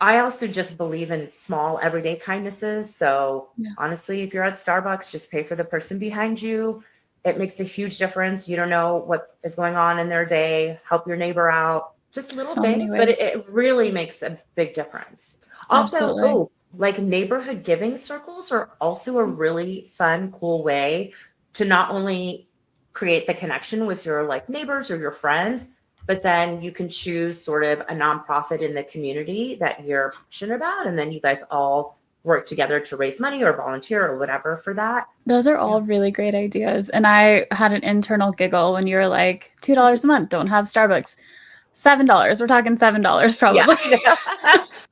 I also just believe in small everyday kindnesses. So Yeah. honestly, if you're at Starbucks, just pay for the person behind you. It makes a huge difference. You don't know what is going on in their day. Help your neighbor out. Just little So many things, but ways. it really makes a big difference. Also, Absolutely. like neighborhood giving circles are also a really fun, cool way to not only create the connection with your like neighbors or your friends, but then you can choose sort of a nonprofit in the community that you're passionate about. And then you guys all work together to raise money or volunteer or whatever for that. Those are Yeah. all really great ideas. And I had an internal giggle when you were like, $2 a month, don't have Starbucks. $7. We're talking $7 Yeah. probably. I'm like,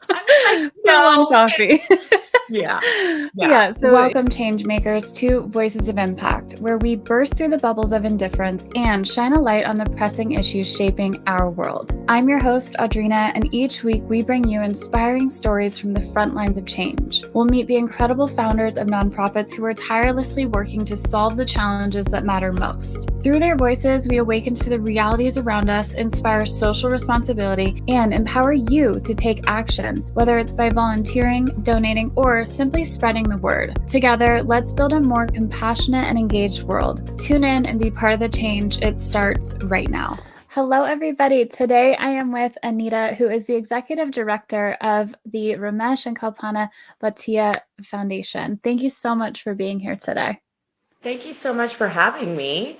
For one no. coffee. Yeah. Yeah. Yeah, so welcome changemakers to Voices of Impact, where we burst through the bubbles of indifference and shine a light on the pressing issues shaping our world. I'm your host, Audrina, and each week we bring you inspiring stories from the front lines of change. We'll meet the incredible founders of nonprofits who are tirelessly working to solve the challenges that matter most. Through their voices, we awaken to the realities around us, inspire social responsibility, and empower you to take action, whether it's by volunteering, donating, or simply spreading the word. Together, let's build a more compassionate and engaged world. Tune in and be part of the change. It starts right now. Hello, everybody. Today I am with Anita, who is the Executive Director of the Ramesh and Kalpana Bhatia Foundation. Thank you so much for being here today. Thank you so much for having me.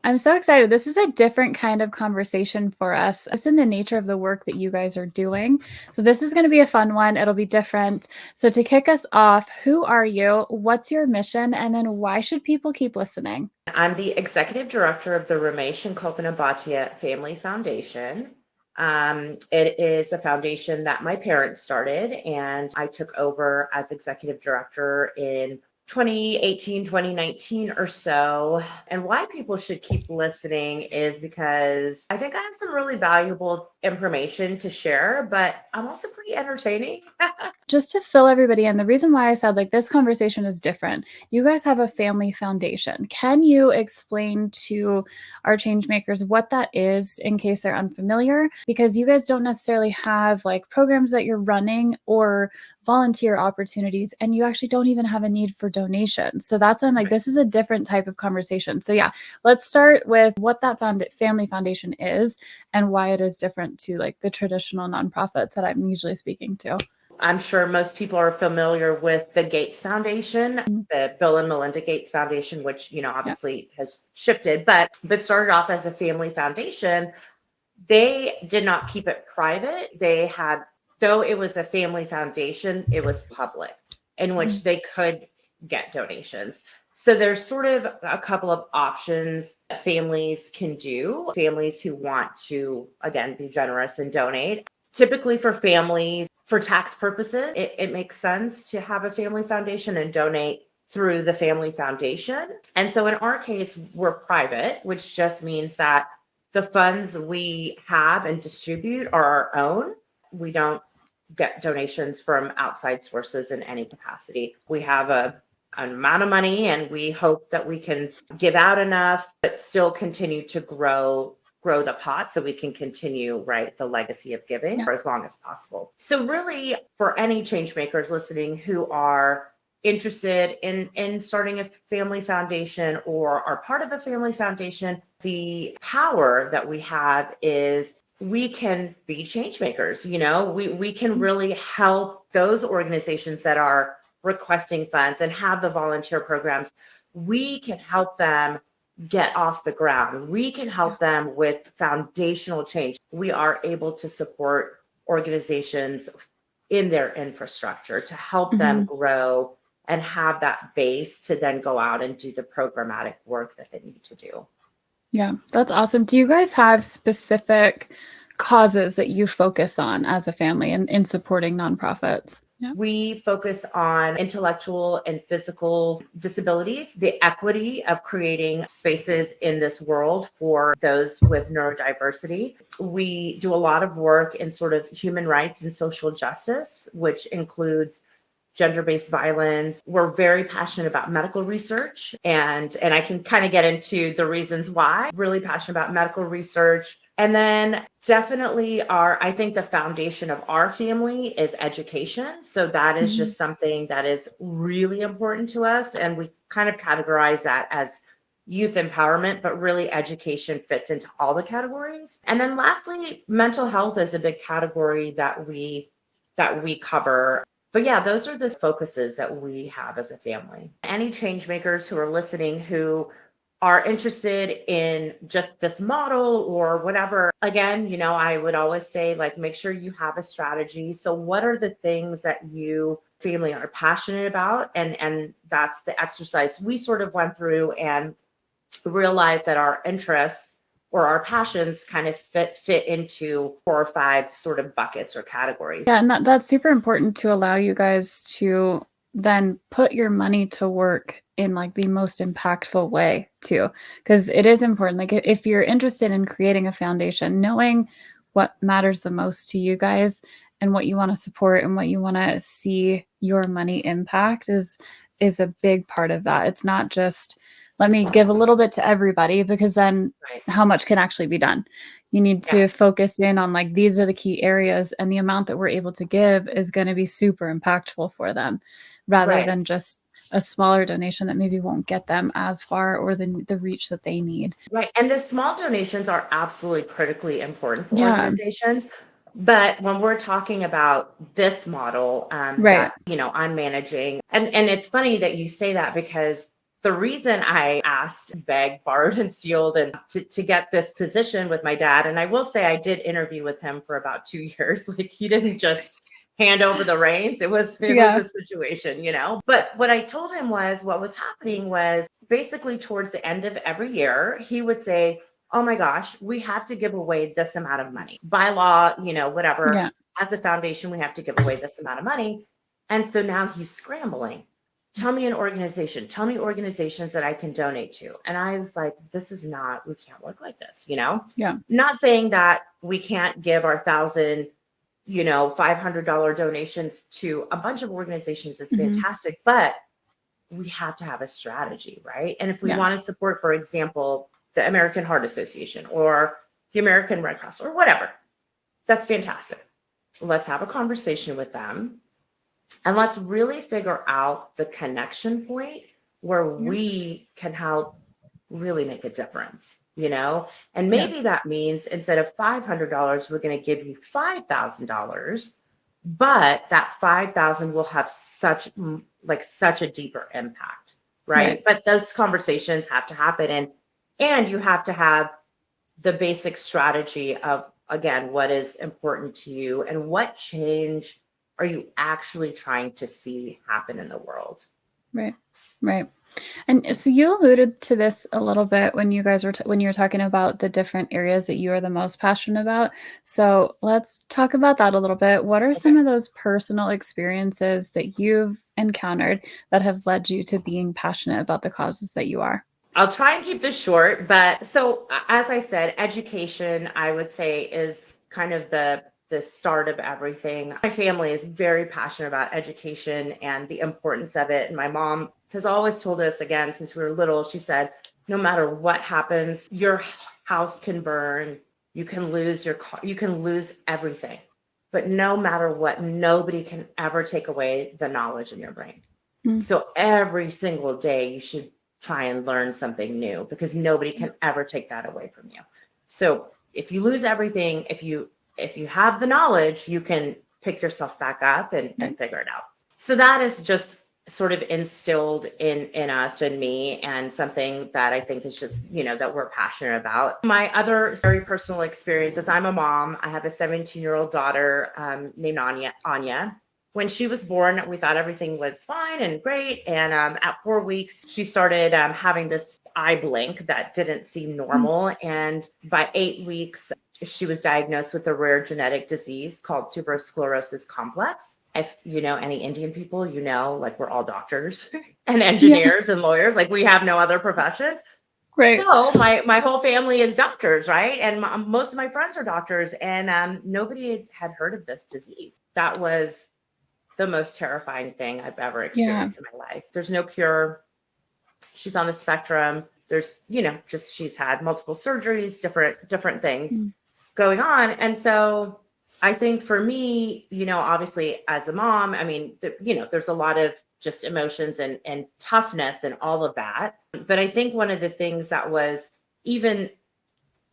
I'm so excited. This is a different kind of conversation for us. It's in the nature of the work that you guys are doing. So this is going to be a fun one. It'll be different. So to kick us off, who are you? What's your mission? And then why should people keep listening? I'm the Executive Director of the Ramesh and Kalpana Bhatia Family Foundation. It is a foundation that my parents started, and I took over as Executive Director in 2018, 2019 or so. And why people should keep listening is because I think I have some really valuable information to share, but I'm also pretty entertaining. Just to fill everybody in, the reason why I said like this conversation is different, you guys have a family foundation. Can you explain to our change makers what that is in case they're unfamiliar? Because you guys don't necessarily have like programs that you're running or volunteer opportunities, and you actually don't even have a need for donations. So that's why I'm like, this is a different type of conversation. So yeah, let's start with what that family foundation is and why it is different to like the traditional nonprofits that I'm usually speaking to. I'm sure most people are familiar with the Gates Foundation, the Bill and Melinda Gates Foundation, which, obviously has shifted, but started off as a family foundation. They did not keep it private. Though it was a family foundation, it was public, in which they could get donations. So there's sort of a couple of options that families can do. Families who want to, again, be generous and donate. Typically for families, for tax purposes, it makes sense to have a family foundation and donate through the family foundation. And so in our case, we're private, which just means that the funds we have and distribute are our own. We don't get donations from outside sources in any capacity. We have an amount of money, and we hope that we can give out enough, but still continue to grow the pot so we can continue the legacy of giving for as long as possible. So really, for any change makers listening who are interested in starting a family foundation or are part of a family foundation, the power that we have is we can be change makers. We can really help those organizations that are requesting funds and have the volunteer programs. We can help them get off the ground. We can help them with foundational change. We are able to support organizations in their infrastructure to help them grow and have that base to then go out and do the programmatic work that they need to do. Yeah, that's awesome. Do you guys have specific causes that you focus on as a family in supporting nonprofits? Yeah. We focus on intellectual and physical disabilities, the equity of creating spaces in this world for those with neurodiversity. We do a lot of work in sort of human rights and social justice, which includes gender-based violence. We're very passionate about medical research, and I can kind of get into the reasons why. Really passionate about medical research. And then definitely I think the foundation of our family is education. So that is just something that is really important to us. And we kind of categorize that as youth empowerment, but really education fits into all the categories. And then lastly, mental health is a big category that we cover. But yeah, those are the focuses that we have as a family. Any change makers who are listening who are interested in just this model or whatever, again, I would always say, like, make sure you have a strategy. So what are the things that you family are passionate about? And that's the exercise we sort of went through and realized that our interests or our passions kind of fit into 4 or 5 sort of buckets or categories. Yeah, and that's super important to allow you guys to then put your money to work in like the most impactful way too, because it is important. Like if you're interested in creating a foundation, knowing what matters the most to you guys and what you want to support and what you want to see your money impact is a big part of that. It's not just let me give a little bit to everybody, because then how much can actually be done? You need to focus in on like, these are the key areas, and the amount that we're able to give is going to be super impactful for them, rather than just a smaller donation that maybe won't get them as far or the reach that they need. Right. And the small donations are absolutely critically important for organizations. But when we're talking about this model that, I'm managing, and it's funny that you say that, because the reason I asked, begged, borrowed, and stealed and to get this position with my dad, and I will say I did interview with him for about 2 years. Like, he didn't just hand over the reins. It was a situation, But what I told him was, what was happening was basically towards the end of every year, he would say, oh my gosh, we have to give away this amount of money by law, whatever. Yeah. As a foundation, we have to give away this amount of money. And so now he's scrambling. Tell me an organization. Tell me organizations that I can donate to. And I was like, we can't work like this, Yeah. Not saying that we can't give our $500 donations to a bunch of organizations. It's fantastic, but we have to have a strategy, right? And if we want to support, for example, the American Heart Association or the American Red Cross or whatever, that's fantastic. Let's have a conversation with them. And let's really figure out the connection point where we can help really make a difference, And maybe that means instead of $500, we're going to give you $5,000, but that $5,000 will have such a deeper impact, right? But those conversations have to happen, and you have to have the basic strategy of, again, what is important to you and what change are you actually trying to see happen in the world? Right. And so you alluded to this a little bit when you guys were when you were talking about the different areas that you are the most passionate about. So let's talk about that a little bit. What are some of those personal experiences that you've encountered that have led you to being passionate about the causes that you are? I'll try and keep this short, but so as I said, education, I would say, is kind of the start of everything. My family is very passionate about education and the importance of it. And my mom has always told us, again, since we were little, she said, no matter what happens, your house can burn, you can lose your car, you can lose everything. But no matter what, nobody can ever take away the knowledge in your brain. So every single day you should try and learn something new, because nobody can ever take that away from you. So if you lose everything, if you have the knowledge, you can pick yourself back up and figure it out. So that is just sort of instilled in us and me, and something that I think is just, that we're passionate about. My other very personal experience is I'm a mom. I have a 17-year-old daughter named Anya. When she was born, we thought everything was fine and great. And at 4 weeks, she started having this eye blink that didn't seem normal. And by 8 weeks, she was diagnosed with a rare genetic disease called tuberous sclerosis complex. If you know any Indian people, like, we're all doctors and engineers and lawyers, like, we have no other professions. Right. So my whole family is doctors, right? And most of my friends are doctors, and nobody had heard of this disease. That was the most terrifying thing I've ever Yeah. experienced in my life. There's no cure. She's on the spectrum. There's, just she's had multiple surgeries, different things going on. And so I think for me, obviously as a mom, I mean, there's a lot of just emotions and toughness and all of that. But I think one of the things that was even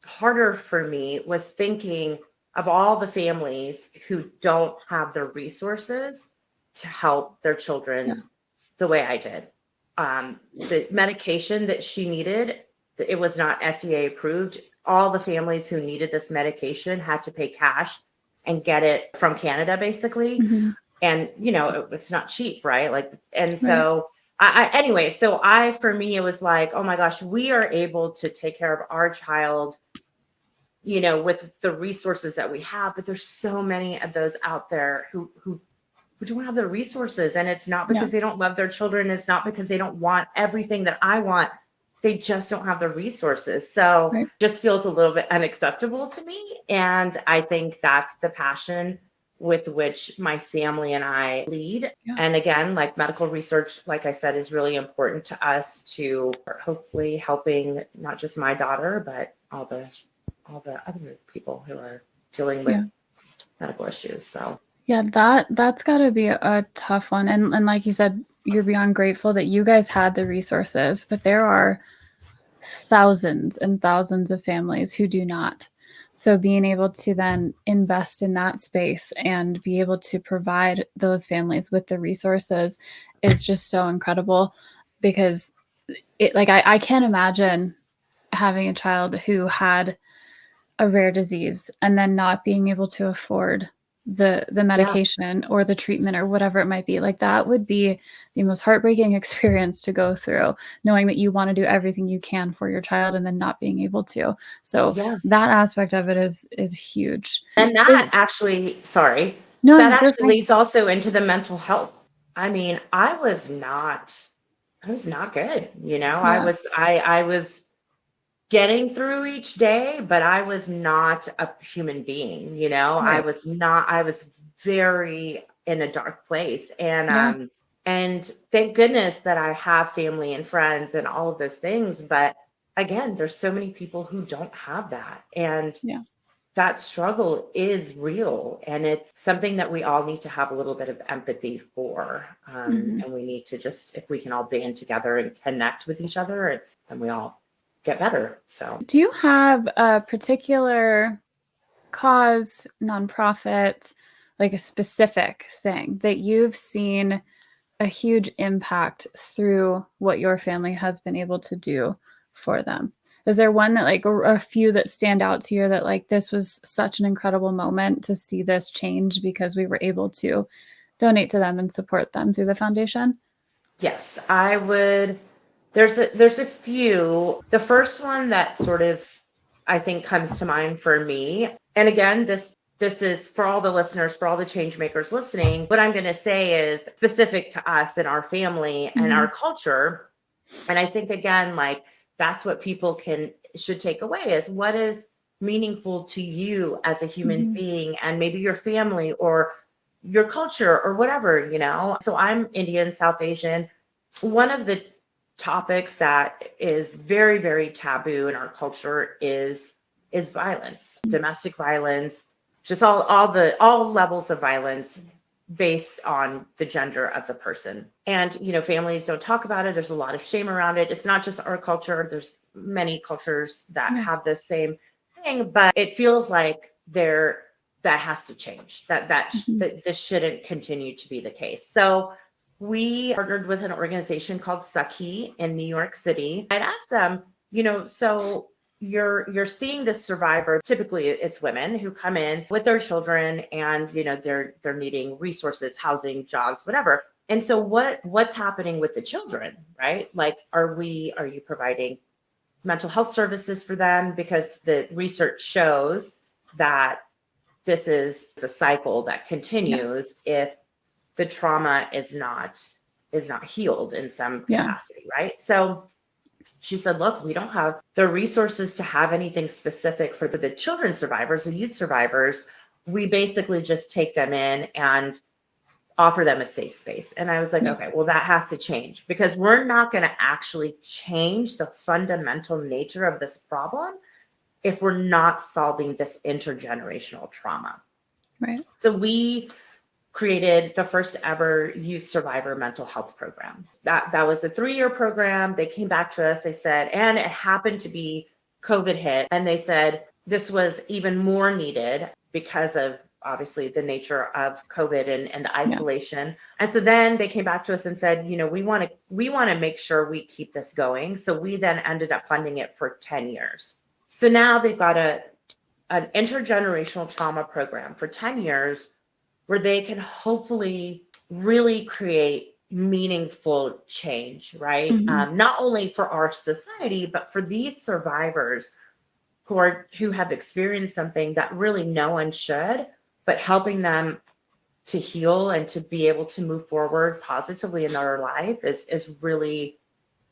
harder for me was thinking of all the families who don't have the resources to help their children the way I did. The medication that she needed, it was not FDA approved. All the families who needed this medication had to pay cash and get it from Canada, basically. And, it's not cheap, right? Like, and so anyway, for me, it was like, oh my gosh, we are able to take care of our child, with the resources that we have, but there's so many of those out there who don't have the resources. And it's not because they don't love their children. It's not because they don't want everything that I want. They just don't have the resources. So just feels a little bit unacceptable to me. And I think that's the passion with which my family and I lead. And again, like medical research, like I said, is really important to us to hopefully helping not just my daughter, but all the other people who are dealing with medical issues. So that's got to be a tough one. And like you said, you're beyond grateful that you guys had the resources, but there are thousands and thousands of families who do not. So being able to then invest in that space and be able to provide those families with the resources is just so incredible, because I can't imagine having a child who had a rare disease and then not being able to afford the medication or the treatment or whatever it might be. Like, that would be the most heartbreaking experience to go through, knowing that you want to do everything you can for your child and then not being able to. So that aspect of it is huge. And that actually, leads also into the mental health. I mean, I was not good. I was getting through each day, but I was not a human being. I was very in a dark place. And thank goodness that I have family and friends and all of those things. But again, there's so many people who don't have that. And that struggle is real. And it's something that we all need to have a little bit of empathy for. And we need to if we can all band together and connect with each other, and we all get better. So do you have a particular cause, nonprofit, like a specific thing that you've seen a huge impact through what your family has been able to do for them? Is there one that, like, a few that stand out to you that, like, this was such an incredible moment to see this change because we were able to donate to them and support them through the foundation? Yes, I would. There's a few. The first one that sort of, I think, comes to mind for me, and again, this is for all the listeners, for all the change makers listening. What I'm going to say is specific to us and our family and our culture. And I think, again, like, that's what people should take away is what is meaningful to you as a human being, and maybe your family or your culture or whatever, So I'm Indian, South Asian. One of the topics that is very, very taboo in our culture is violence, domestic violence, just all levels of violence based on the gender of the person. And, families don't talk about it. There's a lot of shame around it. It's not just our culture. There's many cultures that have the same thing, but it feels like that has to change, that this shouldn't continue to be the case. So we partnered with an organization called Saki in New York City. I'd asked them, so you're seeing this survivor. Typically it's women who come in with their children and, they're needing resources, housing, jobs, whatever. And so what's happening with the children, right? Like, are you providing mental health services for them? Because the research shows that this is a cycle that continues if the trauma is not healed in some capacity, right? So she said, look, we don't have the resources to have anything specific for the children survivors, the youth survivors. We basically just take them in and offer them a safe space. And I was like, okay, well, that has to change, because we're not going to actually change the fundamental nature of this problem if we're not solving this intergenerational trauma. Right. So we created the first ever youth survivor mental health program. That was a 3-year program. They came back to us, they said, and it happened to be COVID hit. And they said this was even more needed because of obviously the nature of COVID and the isolation. And so then they came back to us and said, we want to make sure we keep this going. So we then ended up funding it for 10 years. So now they've got an intergenerational trauma program for 10 years where they can hopefully really create meaningful change, right? Not only for our society, but for these survivors who have experienced something that really no one should, but helping them to heal and to be able to move forward positively in their life is really,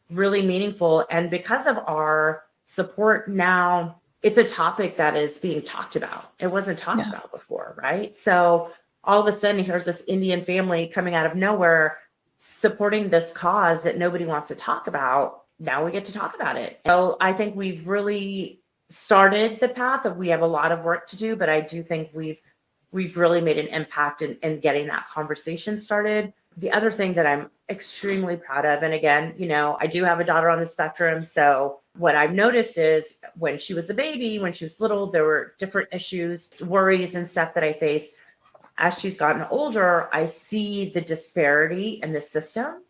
really meaningful. And because of our support now, it's a topic that is being talked about. It wasn't talked about before, right? So all of a sudden, here's this Indian family coming out of nowhere, supporting this cause that nobody wants to talk about. Now we get to talk about it. So I think we've really started the path of, we have a lot of work to do, but I do think we've really made an impact in getting that conversation started. The other thing that I'm extremely proud of, and again, I do have a daughter on the spectrum. So what I've noticed is when she was a baby, when she was little, there were different issues, worries and stuff that I faced. As she's gotten older, I see the disparity in the system.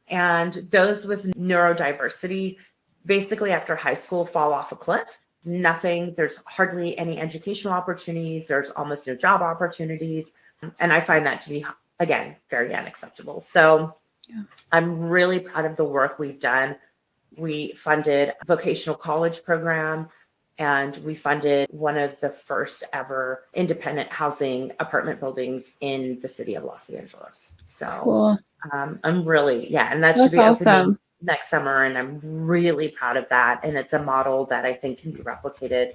And those with neurodiversity, basically after high school, fall off a cliff. There's hardly any educational opportunities. There's almost no job opportunities. And I find that to be, again, very unacceptable. So I'm really proud of the work we've done. We funded a vocational college program, and we funded one of the first ever independent housing apartment buildings in the city of Los Angeles. So cool. I'm really, and that should be opening next summer. And I'm really proud of that. And it's a model that I think can be replicated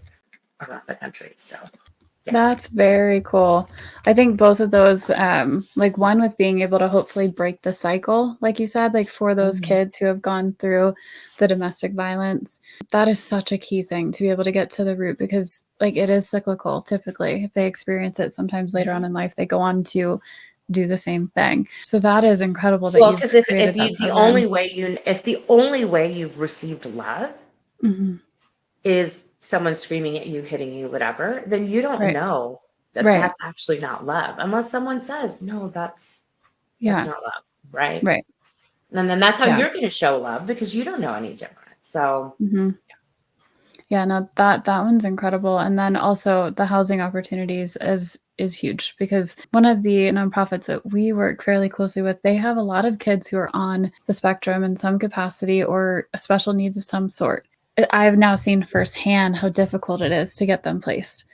around the country. So that's very cool. I think both of those, like one with being able to hopefully break the cycle, like you said, like for those kids who have gone through the domestic violence, that is such a key thing to be able to get to the root, because like it is cyclical. Typically, if they experience it sometimes later on in life, they go on to do the same thing. So that is incredible. That because if the only way you've received love is someone screaming at you, hitting you, whatever, then you don't know that that's actually not love, unless someone says, no, that's not love, right? Right. And then that's how you're going to show love, because you don't know any different. So no, that one's incredible. And then also the housing opportunities is huge, because one of the nonprofits that we work fairly closely with, they have a lot of kids who are on the spectrum in some capacity or special needs of some sort. I've now seen firsthand how difficult it is to get them placed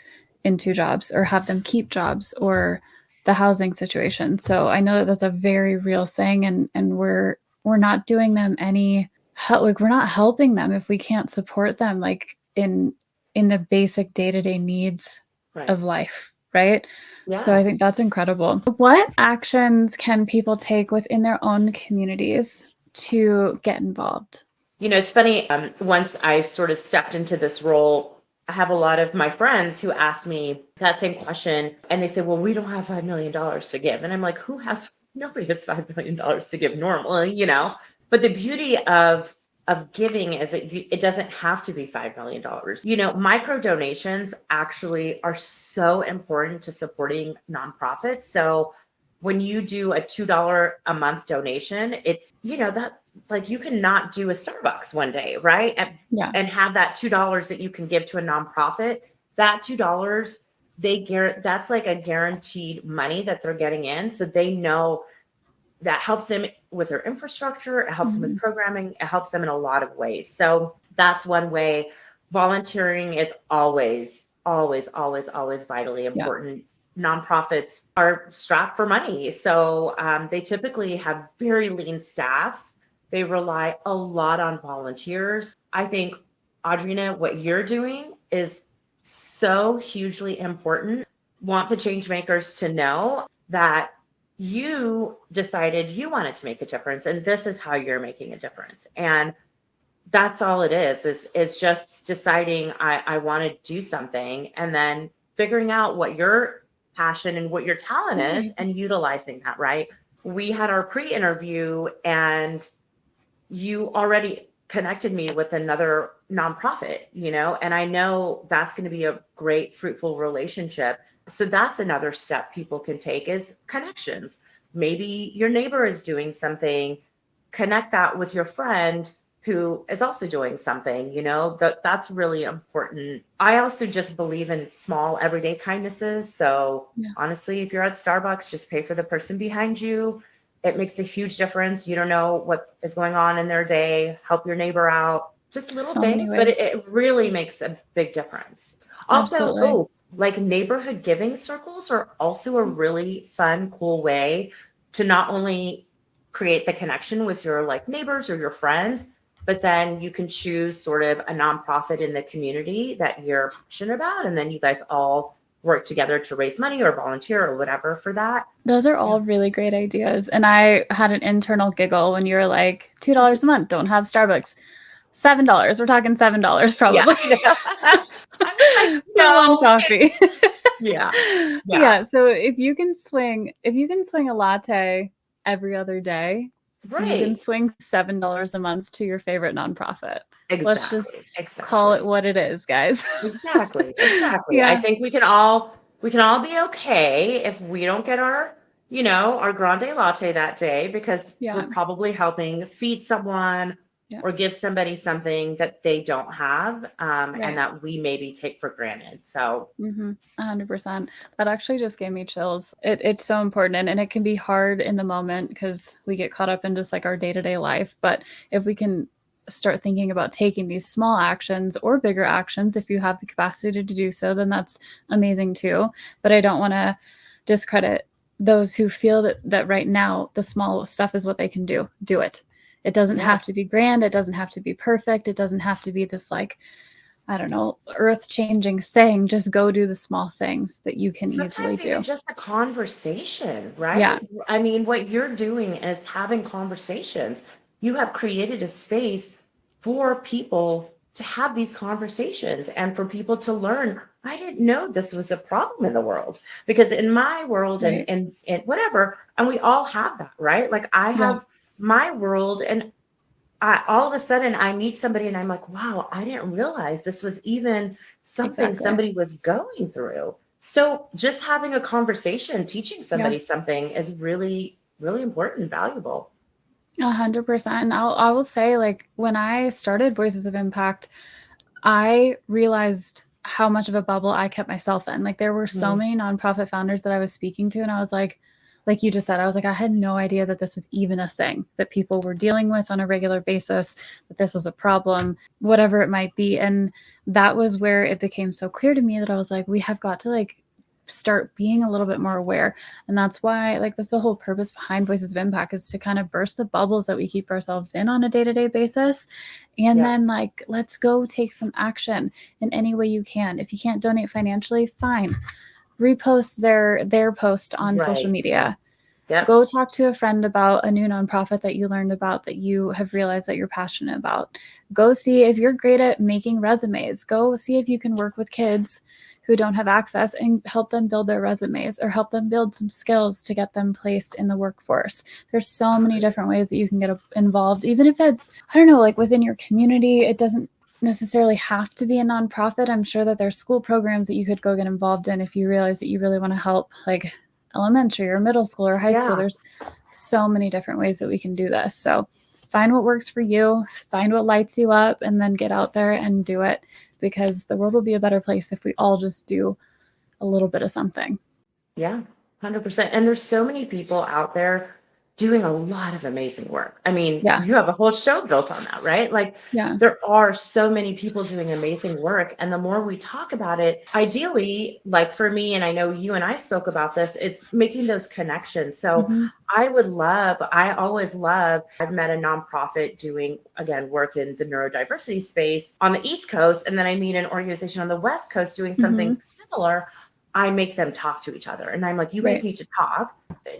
into jobs or have them keep jobs, or the housing situation. So I know that that's a very real thing, and we're not doing them any help. Like, we're not helping them if we can't support them like in the basic day-to-day needs of life, right? So I think that's incredible. What actions can people take within their own communities to get involved? It's funny. Once I sort of stepped into this role, I have a lot of my friends who ask me that same question, and they say, well, we don't have $5 million to give. And I'm like, nobody has $5 million to give normally, but the beauty of giving is it doesn't have to be $5 million. Micro donations actually are so important to supporting nonprofits. So when you do a $2 a month donation, it's, that, like, you cannot do a Starbucks one day, right? And have that $2 that you can give to a nonprofit. That $2, that's like a guaranteed money that they're getting in. So they know that helps them with their infrastructure. It helps them with programming. It helps them in a lot of ways. So that's one way. Volunteering is always, always, always, always vitally important. Nonprofits are strapped for money. So they typically have very lean staffs. They rely a lot on volunteers. I think, Audrina, what you're doing is so hugely important. Want the change makers to know that you decided you wanted to make a difference, and this is how you're making a difference. And that's all it is just deciding I want to do something, and then figuring out what your passion and what your talent is and utilizing that, right? We had our pre-interview, and you already connected me with another nonprofit, and I know that's going to be a great, fruitful relationship. So that's another step people can take, is connections. Maybe your neighbor is doing something, connect that with your friend who is also doing something, that's really important. I also just believe in small everyday kindnesses. So honestly, if you're at Starbucks, just pay for the person behind you. It makes a huge difference. You don't know what is going on in their day. Help your neighbor out. Just little things, but it really makes a big difference. Also, like neighborhood giving circles are also a really fun, cool way to not only create the connection with your like neighbors or your friends, but then you can choose sort of a nonprofit in the community that you're passionate about. And then you guys all work together to raise money or volunteer or whatever for that. Those are all really great ideas. And I had an internal giggle when you were like, $2 a month, don't have Starbucks. $7. We're talking $7 probably. I'm like, for one coffee. Yeah. So if you can swing a latte every other day, you can swing $7 a month to your favorite nonprofit. Exactly. Let's just call it what it is, guys. Exactly. I think we can all be okay if we don't get our grande latte that day, because we're probably helping feed someone or give somebody something that they don't have, and that we maybe take for granted. So 100%. That actually just gave me chills. It's so important, and it can be hard in the moment because we get caught up in just like our day-to-day life. But if we can start thinking about taking these small actions or bigger actions, if you have the capacity to do so, then that's amazing too. But I don't want to discredit those who feel that right now the small stuff is what they can do it. It doesn't have to be grand. It doesn't have to be perfect. It doesn't have to be this like, I don't know, earth-changing thing. Just go do the small things that you can easily do. Even just a conversation, right? Yeah. I mean, what you're doing is having conversations. You have created a space for people to have these conversations and for people to learn. I didn't know this was a problem in the world, because in my world and whatever, and we all have that, right? Like I have my world, and all of a sudden I meet somebody and I'm like, wow, I didn't realize this was even something somebody was going through. So just having a conversation, teaching somebody something is really, really important, valuable. 100%. I will say, like, when I started Voices of Impact, I realized how much of a bubble I kept myself in. Like, there were so many nonprofit founders that I was speaking to, and I was like you just said, I was like, I had no idea that this was even a thing that people were dealing with on a regular basis, that this was a problem, whatever it might be. And that was where it became so clear to me that I was like, we have got to like start being a little bit more aware. And that's why, like, that's the whole purpose behind Voices of Impact, is to kind of burst the bubbles that we keep ourselves in on a day-to-day basis. And then like, let's go take some action in any way you can. If you can't donate financially, fine. Repost their post on social media. Go talk to a friend about a new nonprofit that you learned about, that you have realized that you're passionate about. Go see if you're great at making resumes. Go see if you can work with kids who don't have access and help them build their resumes, or help them build some skills to get them placed in the workforce. There's so many different ways that you can get involved, even if it's, I don't know, like within your community. It doesn't necessarily have to be a nonprofit. I'm sure that there's school programs that you could go get involved in if you realize that you really want to help, like elementary or middle school or high school. There's so many different ways that we can do this. So find what works for you, find what lights you up, and then get out there and do it, because the world will be a better place if we all just do a little bit of something. 100%. And there's so many people out there doing a lot of amazing work. I mean, you have a whole show built on that, right? Like there are so many people doing amazing work. And the more we talk about it, ideally, like for me, and I know you and I spoke about this, it's making those connections. So I always love, I've met a nonprofit doing, again, work in the neurodiversity space on the East Coast. And then I meet an organization on the West Coast doing something similar. I make them talk to each other. And I'm like, you guys need to talk.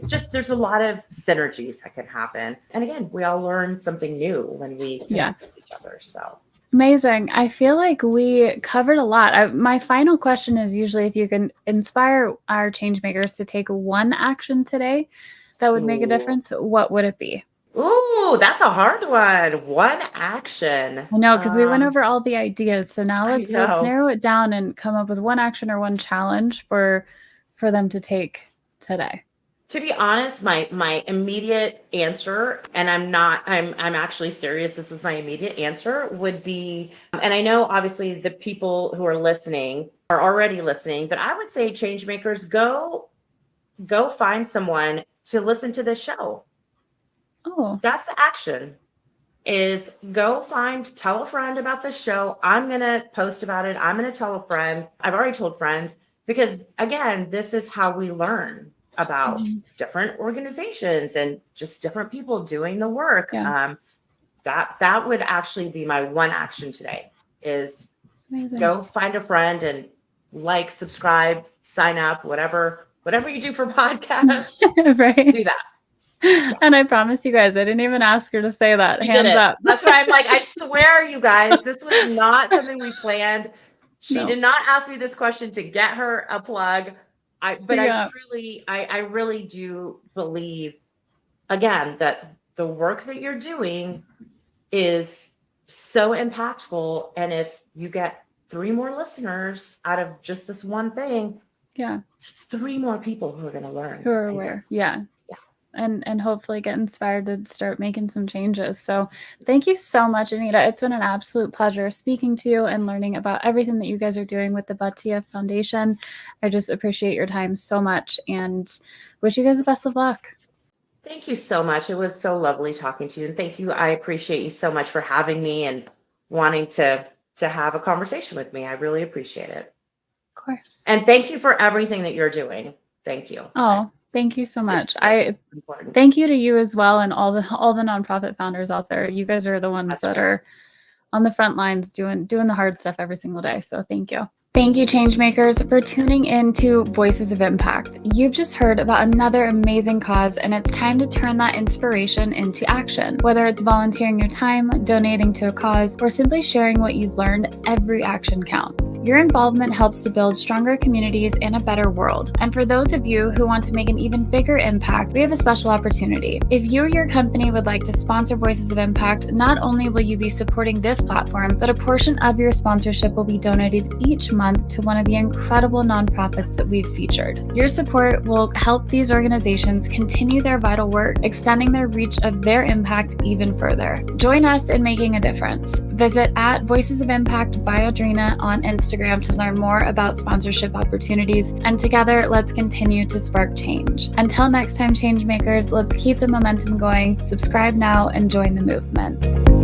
just there's a lot of synergies that can happen. And again, we all learn something new when we connect with each other. So amazing. I feel like we covered a lot. My final question is usually if you can inspire our change makers to take one action today that would make a difference, what would it be? Ooh, that's a hard one. One action. I know, because we went over all the ideas. So now let's know. narrow it down and come up with one action or one challenge for them to take today. To be honest, my immediate answer, and I'm actually serious, this is my immediate answer, would be, and I know obviously the people who are listening are already listening, but I would say change makers, go find someone to listen to this show. Oh, that's the action, is tell a friend about the show. I'm going to post about it. I'm going to tell a friend. I've already told friends, because again, this is how we learn about different organizations and just different people doing the work. Yeah. That would actually be my one action today, is amazing. Go find a friend and subscribe, sign up, whatever you do for podcasts, right? do that. Yeah. And I promise you guys, I didn't even ask her to say that. Hands up. That's why I'm like, I swear, you guys, this was not something we planned. She did not ask me this question to get her a plug. I really do believe, again, that the work that you're doing is so impactful. And if you get 3 more listeners out of just this one thing, that's 3 more people who are going to learn. Who are aware. Yeah. And hopefully get inspired to start making some changes. So thank you so much, Anita. It's been an absolute pleasure speaking to you and learning about everything that you guys are doing with the Bhatia Foundation. I just appreciate your time so much and wish you guys the best of luck. Thank you so much. It was so lovely talking to you. And thank you. I appreciate you so much for having me and wanting to have a conversation with me. I really appreciate it. Of course. And thank you for everything that you're doing. Thank you. Oh, thank you so much. Thank you to you as well, and all the nonprofit founders out there. You guys are the ones that are on the front lines doing the hard stuff every single day. So thank you. Thank you, Changemakers, for tuning in to Voices of Impact. You've just heard about another amazing cause, and it's time to turn that inspiration into action. Whether it's volunteering your time, donating to a cause, or simply sharing what you've learned, every action counts. Your involvement helps to build stronger communities and a better world. And for those of you who want to make an even bigger impact, we have a special opportunity. If you or your company would like to sponsor Voices of Impact, not only will you be supporting this platform, but a portion of your sponsorship will be donated each month to one of the incredible nonprofits that we've featured. Your support will help these organizations continue their vital work, extending their reach of their impact even further. Join us in making a difference. Visit @Voices of Impact by Audrina on Instagram to learn more about sponsorship opportunities, and together, let's continue to spark change. Until next time, Changemakers, let's keep the momentum going. Subscribe now and join the movement.